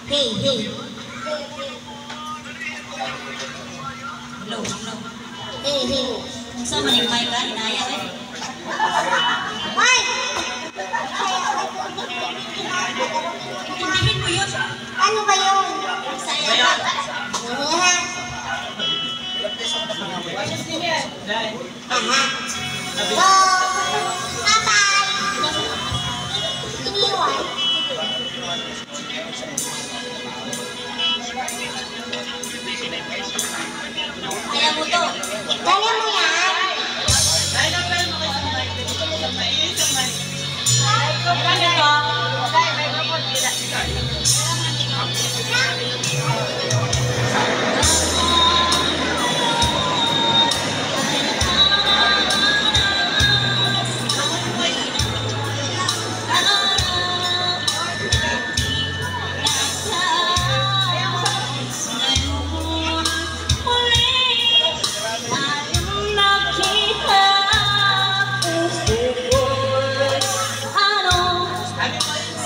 Hey, hey. Hello, hello. Hey, hey. Saan man yung mic ka? Inaya ka eh. Mike! Intindihin mo yun. Ano ba yun? Saya ka. Aha. So, bye-bye. Iniwan. Kaya mo to. Kaya mo yan?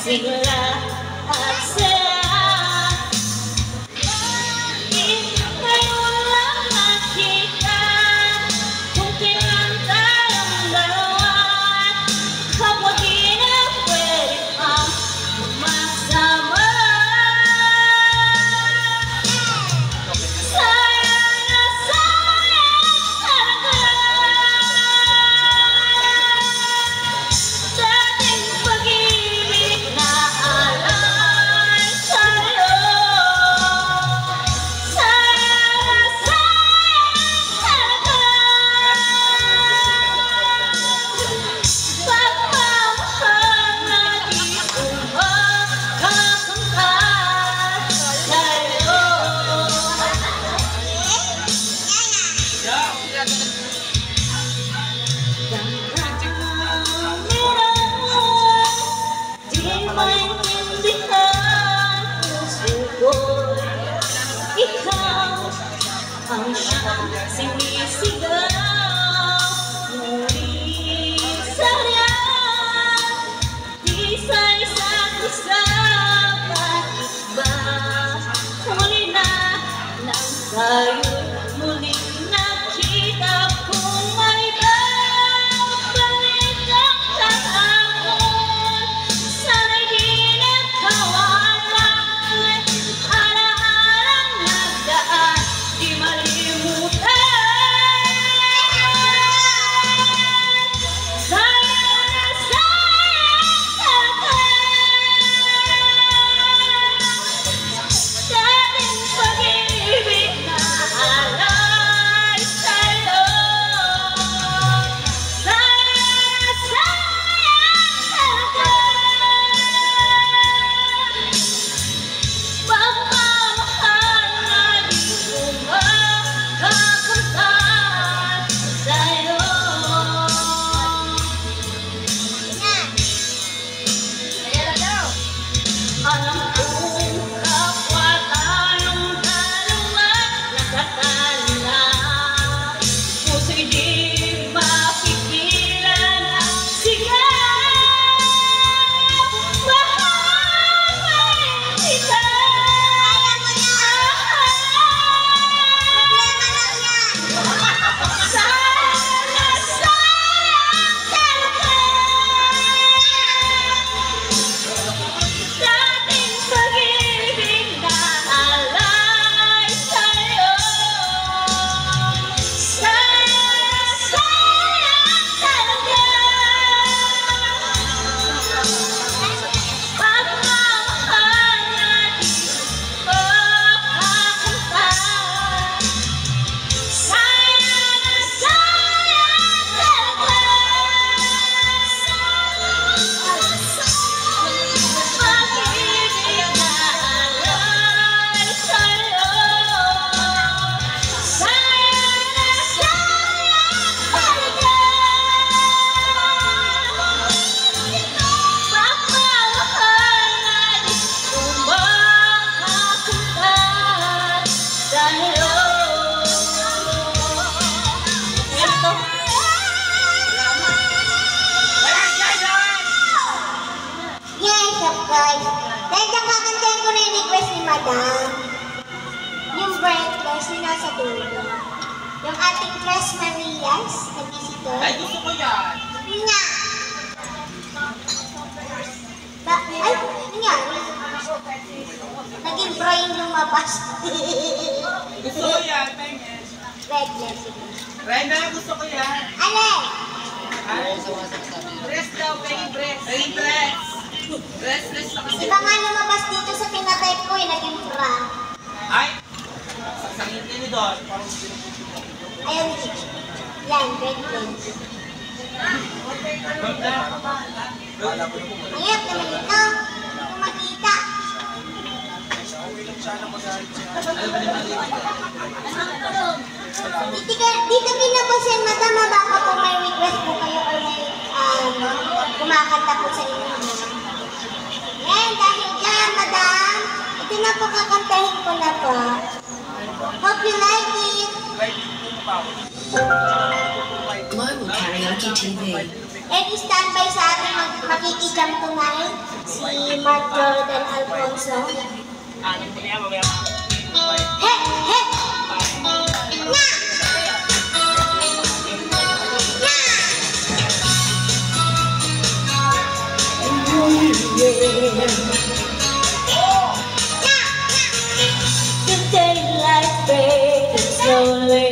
Sigla at saya madam. Yung breathless na nasa dulo. Yung ating Tres Marias na visitor. Ay, gusto ko yan. Yun nga. Ay, yun nga. Naging brain lumabas. Gusto ko yan. Breathless. Brenda, gusto ko yan. Alin? Dress daw, pay dress. Pay dress. Dress na kasi. Iba nga lumabas dito sa tinatype ko naging fra. Ay! Sasangin din doon. Ayun. Yan, breathless. Ayun, naman ito. Kung makita. Dito kinabasin, madam, baka po may request po kayo or may kumakanta po sa inyo. Yan, dahil dyan, madam, ito na po kakantahin ko na po. Hope you like it. Global Karaoke TV. And standby sa ating makikijam tonight, si Mark Jordan Alfonso. Hey! Hey! Nga! The daylight fades slowly.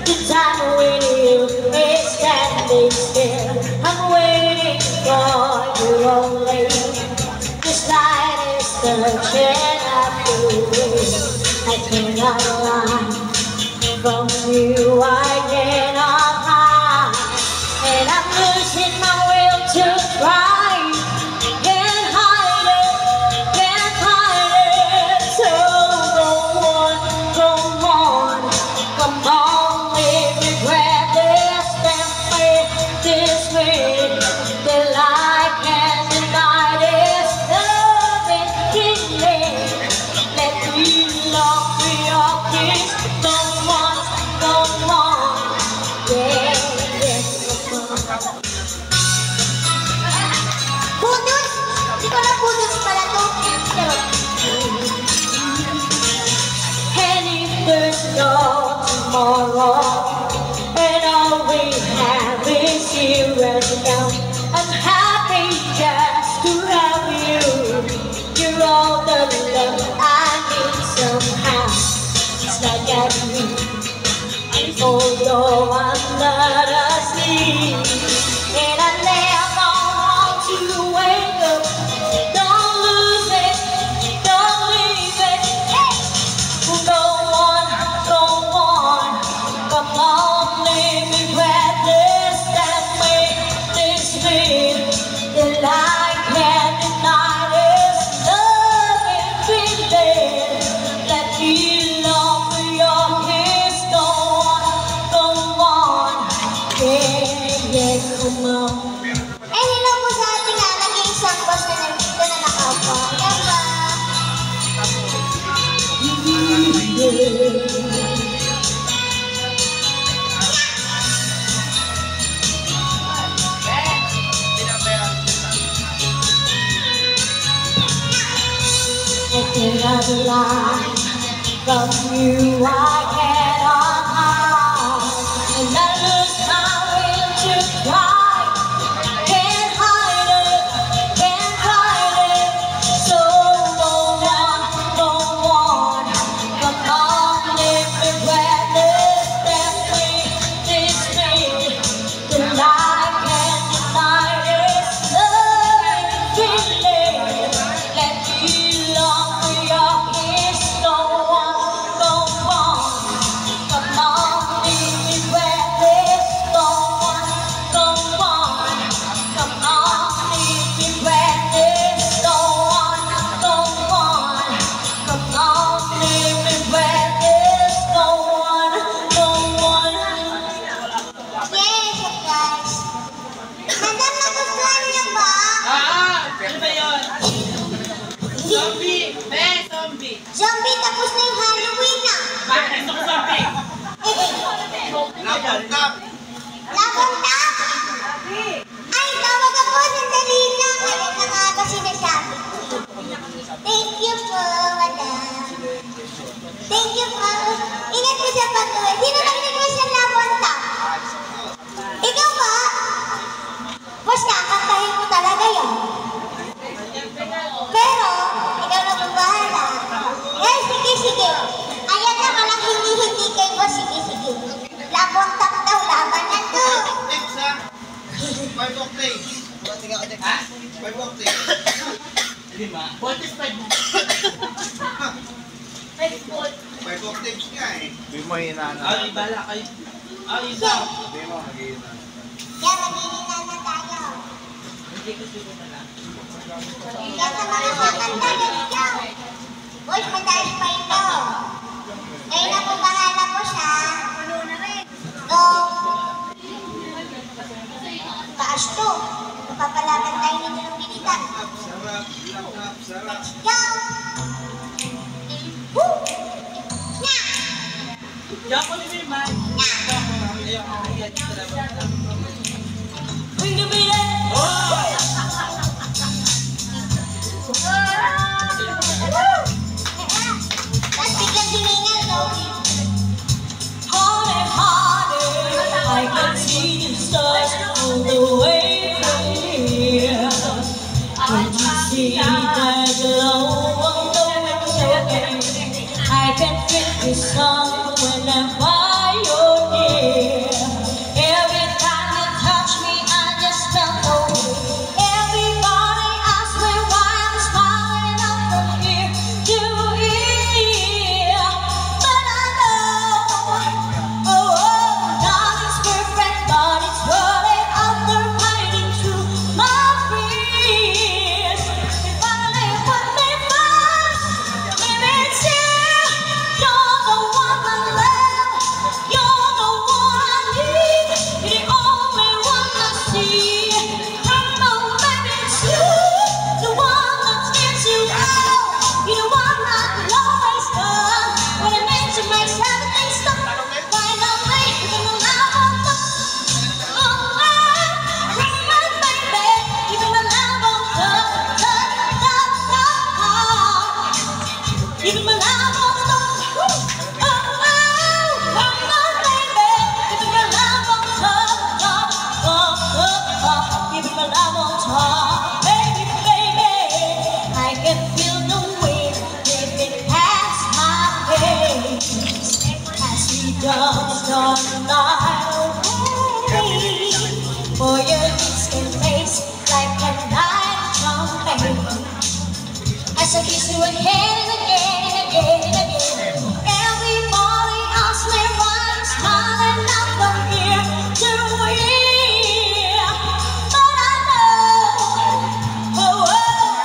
The time when you is standing still. I'm waiting for you only. This light is searching after you. I cannot run from you. I cannot hide, and I'm losing my will to try. Pudos! Hindi ko na pudos pala to. And if there's no tomorrow, and all we have is here right now, I'm happy just to have you. You're all the love I need somehow. It's like I need, although I'm not asleep, and I never want to wake up. Don't lose it, don't leave it. Go on, come on, leave me breathless and make this feel. The light can't deny this love and feeling. Let me long for your kiss. Go on, yeah, come on. Eh, hello po sa ating naging isang boss na nandito na nakaupo. Diba? I cannot lie from you, I cannot hide, and I lose my will to try. Can't hide it, so go on, come on, leave me breathless, let me this feel. The light can't deny this love and feeling. Let me long for your kiss. Go on, come on, leave me breathless. Go on, come on, leave me breathless. Go on, come on, leave me breathless. Go on. Yes, guys. Madam, nagustuhan niyo ba? Ano ba yun? Zombie! Zombie! Zombie, tapos na yung Halloween na. Bakit gusto ko zombie? Labang tap! Labang tap! Ay, tawag ako. Sandali lang. Ayun na nga ba sinasabi ko. Thank you po, madam. Thank you po. Ingat po sa pag-uwi. Sino nag-request ng Love on Top? Ikaw ba? Boss, kakantahin mo talaga yan. Pero, ikaw na bahala. Eh, sige. Ayan na, walang hindi kay boss. Sige. Love on Top daw, laban na to. Tips ha? 5 octaves. Ha? 5 octaves. 5. Voltage 5. 5 octaves nga eh. Hindi mo hinana. Ay, bala kayo. Ay, isa. Hindi mo maghihina. Yan, maghihina na tayo. Hindi ko siguro na lang. Yan sa mga kakanta ninyo. Boys, mataas pa ito. Kayo na po bahala po siya. Taas to. Papapalaban tayo ninyo ng bilitan. Sarap. Let's go! Woo! Na! Diyan ko din man. Bring the beat in. Tapos biglang hiningal, no? Hearted, I can see the stars all the way from here. Can't you see there's a love on the window? I can feel the song whenever you're near. Every time you touch me, I just felt away. Everybody asks me why I'm smiling up from ear to ear. But I know, nothing's perfect, but it's running after fighting through my fears. If only put me first, maybe it's you. You're the one I love, you're the one I need, you're the only one I see. Come on, baby, it's you, the one that gives you all. You're the one I will always love. When I mention myself, everything stop. Finally, even the love on top. Bring my baby, even the love on top. Even my love on top. Come on, baby, even my love on top. Even my love on top. Baby, I can feel the wind drifting past my face as we dance the night away. For your lips can taste like a night champagne. As I kiss you again and again and again and again. Everybody asks me why I'm smiling up from here to here. But I know,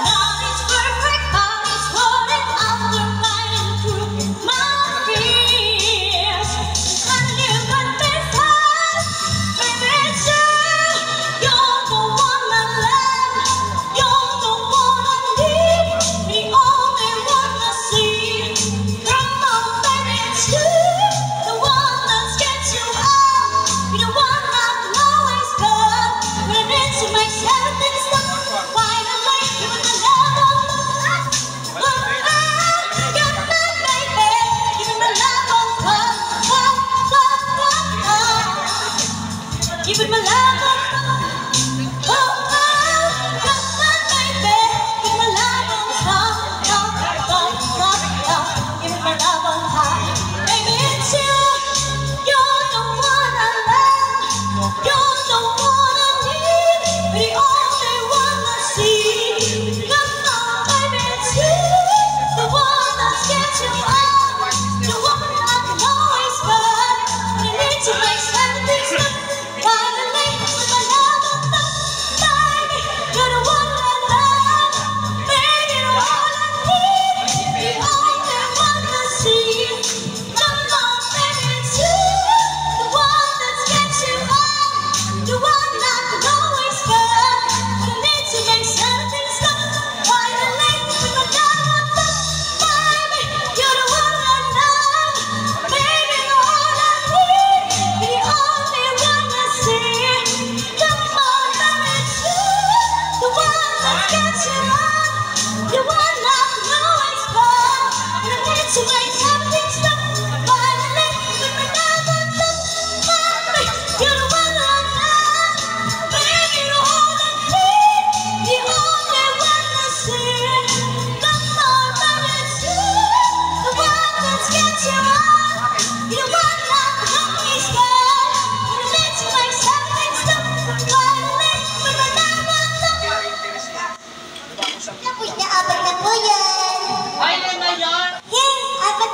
nothing's perfect, but it's running after fighting through my fears. And you put me first, baby, it's you. You're the one I love, you're the one I need, the only one I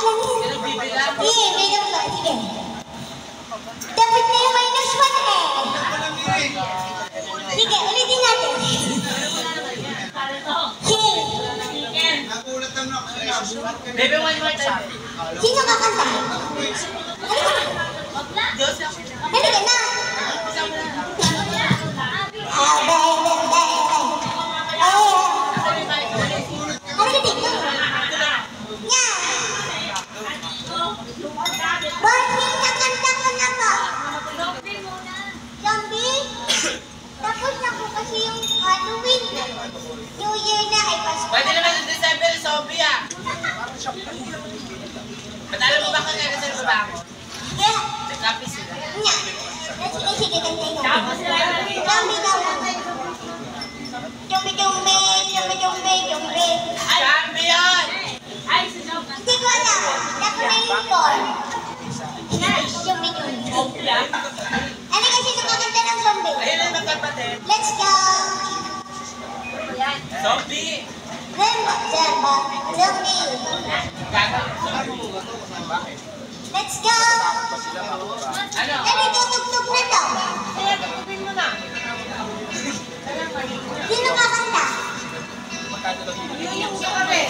lang yan. Sino bibilang? Sige, bilang ko. Sige. Dapat na yung minus 1 eh. Sige, ulitin natin. Hey. Nagulat naman ako. Bebe, one more time. Sino kakanta? Diyos, Halika na. Ah, baby, baby. Halika dito. Yan. Bossing, nakanta ko na po. Zombie? Tapos na po kasi yung Halloween. New Year na ay Pasko. pwede naman yung December, zombie ah. Matalo mo ba kung nag-reserve ba ako? Yeah. Copy sila. Nya. Sige, sige, gantayin natin. Zombie daw. Zombie, zombie, zombie, zombie, zombie. Champion! Hindi ko alam. Dapat na yung call. Zombie, zombie. Ano kasi nakakanta ng zombie? Ayun na magkapatid. Let's go. Zombie! Rembo, Zembo, zombie. Let's go. Ano? Ano tutugtog na to? Kaya tutupin mo na. Sino kakanta? Yung sa kami.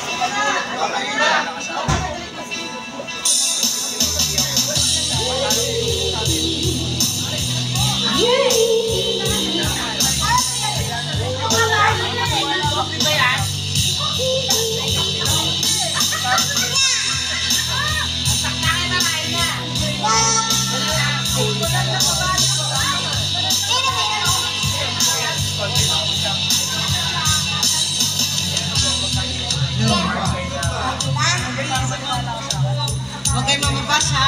Zombie ba yan? Huwag kayo mamabas ha.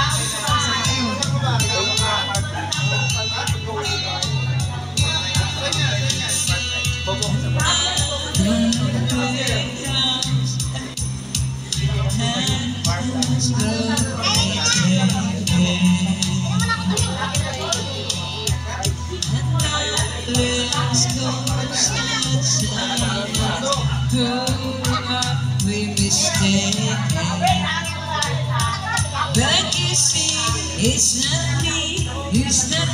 But you see, it's not me, it's not